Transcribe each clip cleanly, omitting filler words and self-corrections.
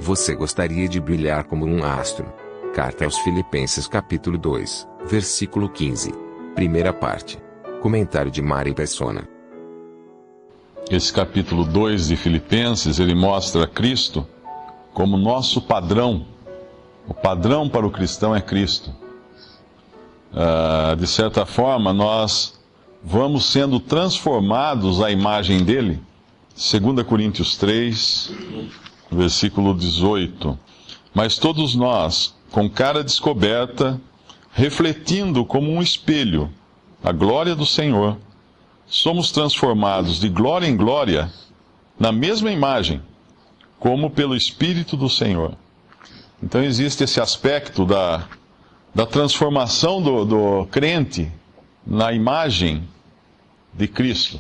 Você gostaria de brilhar como um astro? Carta aos Filipenses capítulo 2, versículo 15. Primeira parte. Comentário de Mari Persona. Esse capítulo 2 de Filipenses, ele mostra Cristo como nosso padrão. O padrão para o cristão é Cristo. De certa forma, nós vamos sendo transformados à imagem dele. 2 Coríntios 3, versículo 18. Mas todos nós, com cara descoberta, refletindo como um espelho a glória do Senhor, somos transformados de glória em glória na mesma imagem, como pelo Espírito do Senhor. Então existe esse aspecto da transformação do crente na imagem de Cristo.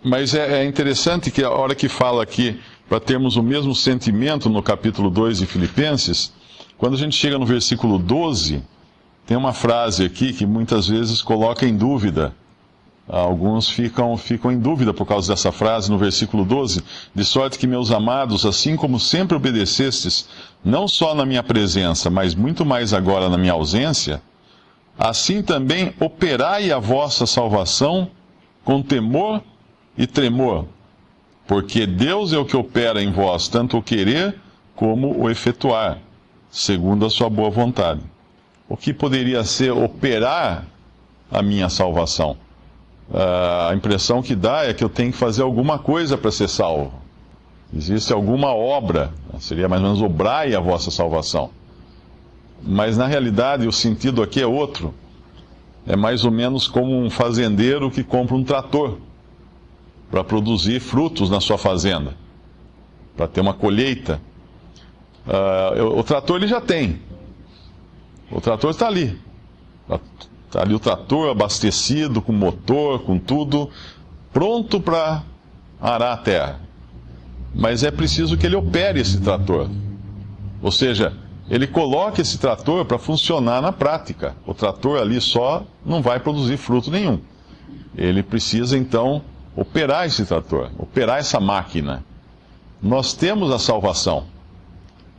Mas é interessante que a hora que fala aqui, para termos o mesmo sentimento no capítulo 2 de Filipenses, quando a gente chega no versículo 12, tem uma frase aqui que muitas vezes coloca em dúvida. Alguns ficam em dúvida por causa dessa frase no versículo 12. De sorte que, meus amados, assim como sempre obedecestes, não só na minha presença, mas muito mais agora na minha ausência, assim também operai a vossa salvação com temor e tremor, porque Deus é o que opera em vós, tanto o querer como o efetuar, segundo a sua boa vontade. O que poderia ser operar a minha salvação? A impressão que dá é que eu tenho que fazer alguma coisa para ser salvo. Existe alguma obra, seria mais ou menos obrai a vossa salvação. Mas na realidade o sentido aqui é outro. É mais ou menos como um fazendeiro que compra um trator para produzir frutos na sua fazenda, para ter uma colheita. O trator ele já tem. O trator está ali. Está ali o trator abastecido, com motor, com tudo, pronto para arar a terra. Mas é preciso que ele opere esse trator. Ou seja, ele coloque esse trator para funcionar na prática. O trator ali só não vai produzir fruto nenhum. Ele precisa então operar esse trator, operar essa máquina. Nós temos a salvação.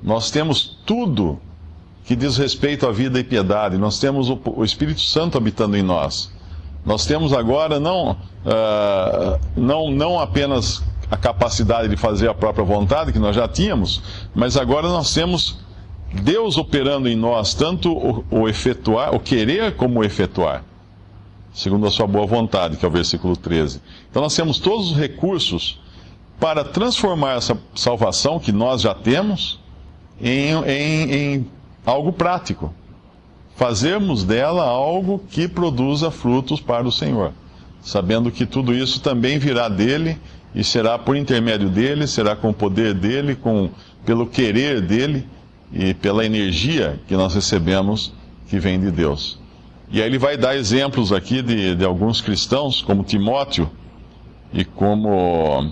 Nós temos tudo que diz respeito à vida e piedade. Nós temos o Espírito Santo habitando em nós. Nós temos agora não apenas a capacidade de fazer a própria vontade, que nós já tínhamos, mas agora nós temos Deus operando em nós, tanto o efetuar, o querer como o efetuar, segundo a sua boa vontade, que é o versículo 13. Então nós temos todos os recursos para transformar essa salvação que nós já temos em algo prático. Fazermos dela algo que produza frutos para o Senhor, sabendo que tudo isso também virá dele e será por intermédio dele, será com o poder dele, pelo querer dele e pela energia que nós recebemos que vem de Deus. E aí ele vai dar exemplos aqui de alguns cristãos, como Timóteo e como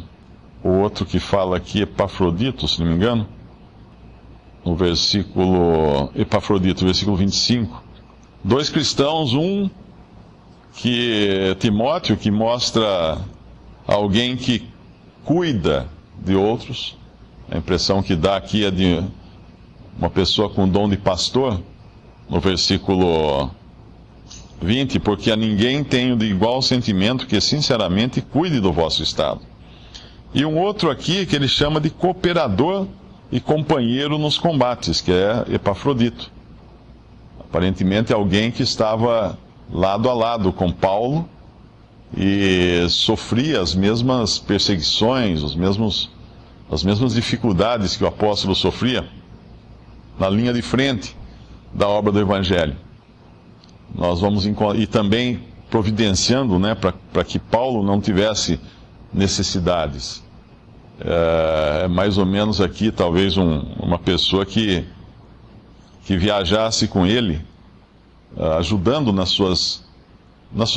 o outro que fala aqui, Epafrodito, se não me engano, no versículo 25. Dois cristãos, um que Timóteo, que mostra alguém que cuida de outros. A impressão que dá aqui é de uma pessoa com dom de pastor, no versículo 20, porque a ninguém tenho de igual sentimento que sinceramente cuide do vosso estado. E um outro aqui que ele chama de cooperador e companheiro nos combates, que é Epafrodito. Aparentemente é alguém que estava lado a lado com Paulo e sofria as mesmas perseguições, as mesmas dificuldades que o apóstolo sofria na linha de frente da obra do Evangelho. Nós vamos e também providenciando, para que Paulo não tivesse necessidades. É mais ou menos aqui, talvez, uma pessoa que viajasse com ele, ajudando nas suas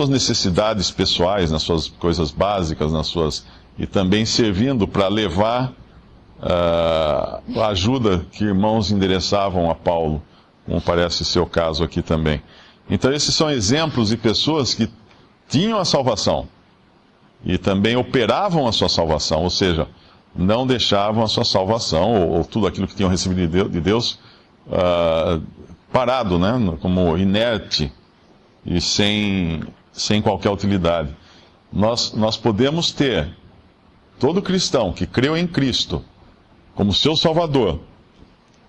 necessidades pessoais, nas suas coisas básicas, e também servindo para levar a ajuda que irmãos endereçavam a Paulo, como parece ser o caso aqui também. Então esses são exemplos de pessoas que tinham a salvação e também operavam a sua salvação, ou seja, não deixavam a sua salvação, ou tudo aquilo que tinham recebido de Deus, parado, né? Como inerte e sem qualquer utilidade. Nós podemos ter todo cristão que creu em Cristo como seu Salvador,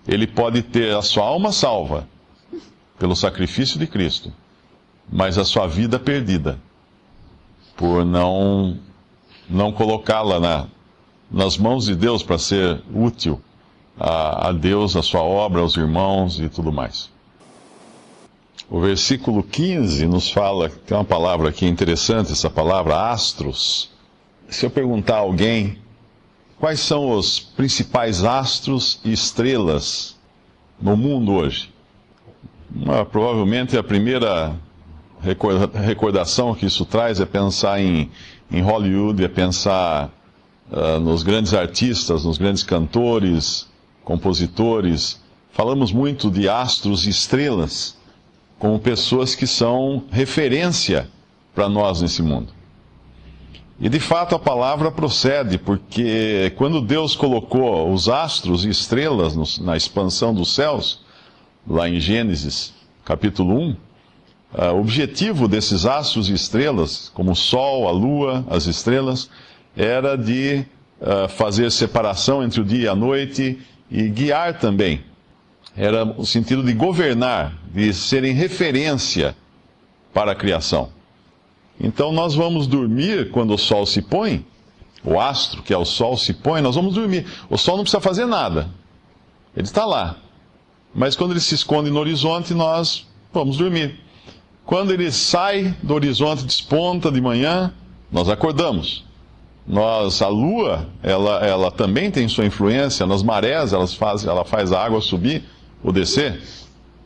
ele pode ter a sua alma salva pelo sacrifício de Cristo, mas a sua vida perdida por não colocá-la nas mãos de Deus para ser útil a Deus, a sua obra, aos irmãos e tudo mais. O versículo 15 nos fala, tem uma palavra aqui interessante, essa palavra astros. Se eu perguntar a alguém quais são os principais astros e estrelas no mundo hoje, provavelmente a primeira recordação que isso traz é pensar em Hollywood, é pensar nos grandes artistas, nos grandes cantores, compositores. Falamos muito de astros e estrelas como pessoas que são referência para nós nesse mundo. E de fato a palavra procede, porque quando Deus colocou os astros e estrelas na expansão dos céus, lá em Gênesis capítulo 1, o objetivo desses astros e estrelas, como o sol, a lua, as estrelas, era de fazer separação entre o dia e a noite e guiar também. Era o sentido de governar, de serem referência para a criação. Então nós vamos dormir quando o sol se põe, o astro, que é o sol, se põe, nós vamos dormir. O sol não precisa fazer nada, ele está lá. Mas quando ele se esconde no horizonte, nós vamos dormir. Quando ele sai do horizonte, desponta de manhã, nós acordamos. A lua, ela também tem sua influência nas marés, ela faz a água subir ou descer.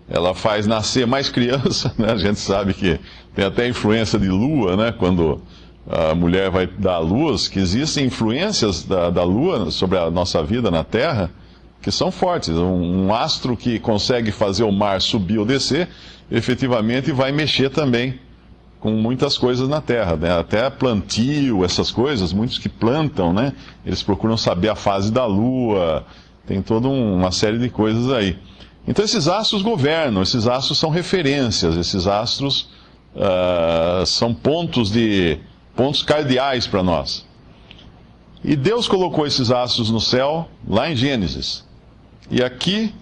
Ela faz nascer mais criança, né? A gente sabe que tem até influência de lua, né? Quando a mulher vai dar à luz, que existem influências da lua sobre a nossa vida na Terra, que são fortes. Um astro que consegue fazer o mar subir ou descer, efetivamente vai mexer também com muitas coisas na Terra, né? Até plantio, essas coisas, muitos que plantam, né? Eles procuram saber a fase da lua, tem toda uma série de coisas aí. Então esses astros governam, esses astros são referências, esses astros são pontos cardeais para nós. E Deus colocou esses astros no céu, lá em Gênesis. E aqui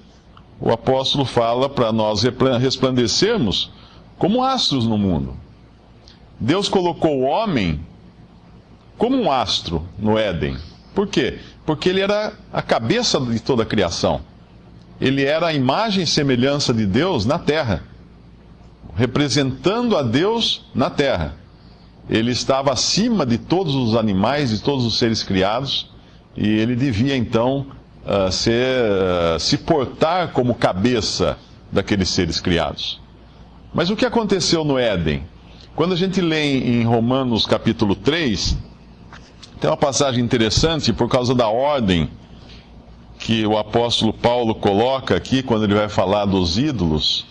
o apóstolo fala para nós resplandecermos como astros no mundo. Deus colocou o homem como um astro no Éden. Por quê? Porque ele era a cabeça de toda a criação. Ele era a imagem e semelhança de Deus na terra, representando a Deus na terra. Ele estava acima de todos os animais, de todos os seres criados, e ele devia então se portar como cabeça daqueles seres criados. Mas o que aconteceu no Éden? Quando a gente lê em Romanos capítulo 3, tem uma passagem interessante por causa da ordem que o apóstolo Paulo coloca aqui quando ele vai falar dos ídolos.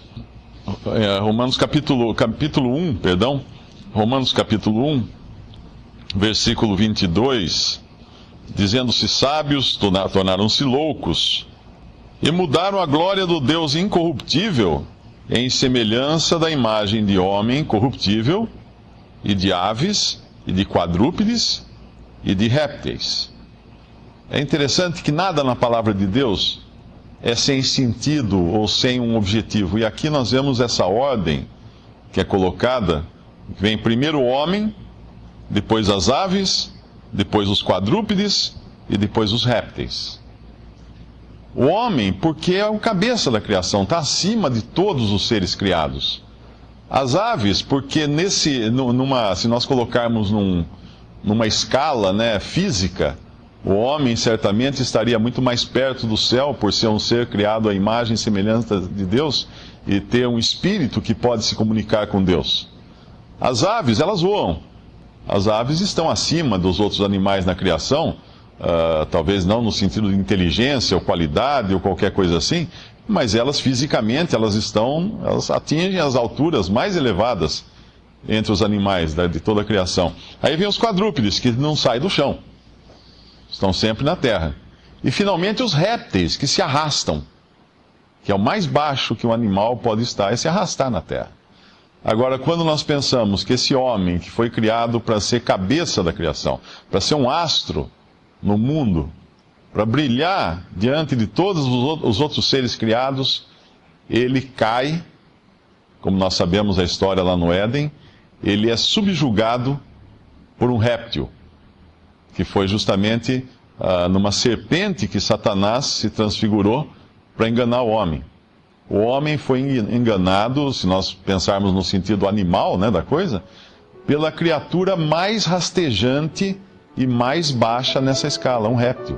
Romanos capítulo 1, perdão. Romanos capítulo 1, versículo 22, dizendo-se sábios, tornaram-se loucos, e mudaram a glória do Deus incorruptível em semelhança da imagem de homem corruptível, e de aves, e de quadrúpedes, e de répteis. É interessante que nada na palavra de Deus é sem sentido ou sem um objetivo. E aqui nós vemos essa ordem que é colocada. Vem primeiro o homem, depois as aves, depois os quadrúpedes e depois os répteis. O homem, porque é o cabeça da criação, está acima de todos os seres criados. As aves, porque se nós colocarmos numa escala, né, física, o homem certamente estaria muito mais perto do céu por ser um ser criado à imagem e semelhança de Deus e ter um espírito que pode se comunicar com Deus. As aves, elas voam. As aves estão acima dos outros animais na criação, talvez não no sentido de inteligência ou qualidade ou qualquer coisa assim, mas elas fisicamente, elas atingem as alturas mais elevadas entre os animais de toda a criação. Aí vem os quadrúpedes, que não saem do chão. Estão sempre na terra. E finalmente os répteis que se arrastam, que é o mais baixo que um animal pode estar, é se arrastar na terra. Agora, quando nós pensamos que esse homem que foi criado para ser cabeça da criação, para ser um astro no mundo, para brilhar diante de todos os outros seres criados, ele cai, como nós sabemos a história lá no Éden, ele é subjugado por um réptil, que foi justamente numa serpente que Satanás se transfigurou para enganar o homem. O homem foi enganado, se nós pensarmos no sentido animal, né, da coisa, pela criatura mais rastejante e mais baixa nessa escala, um réptil.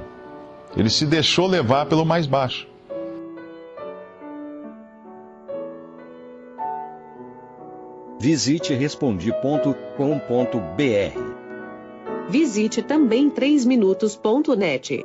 Ele se deixou levar pelo mais baixo. Visite Respondi.com.br. Visite também 3minutos.net.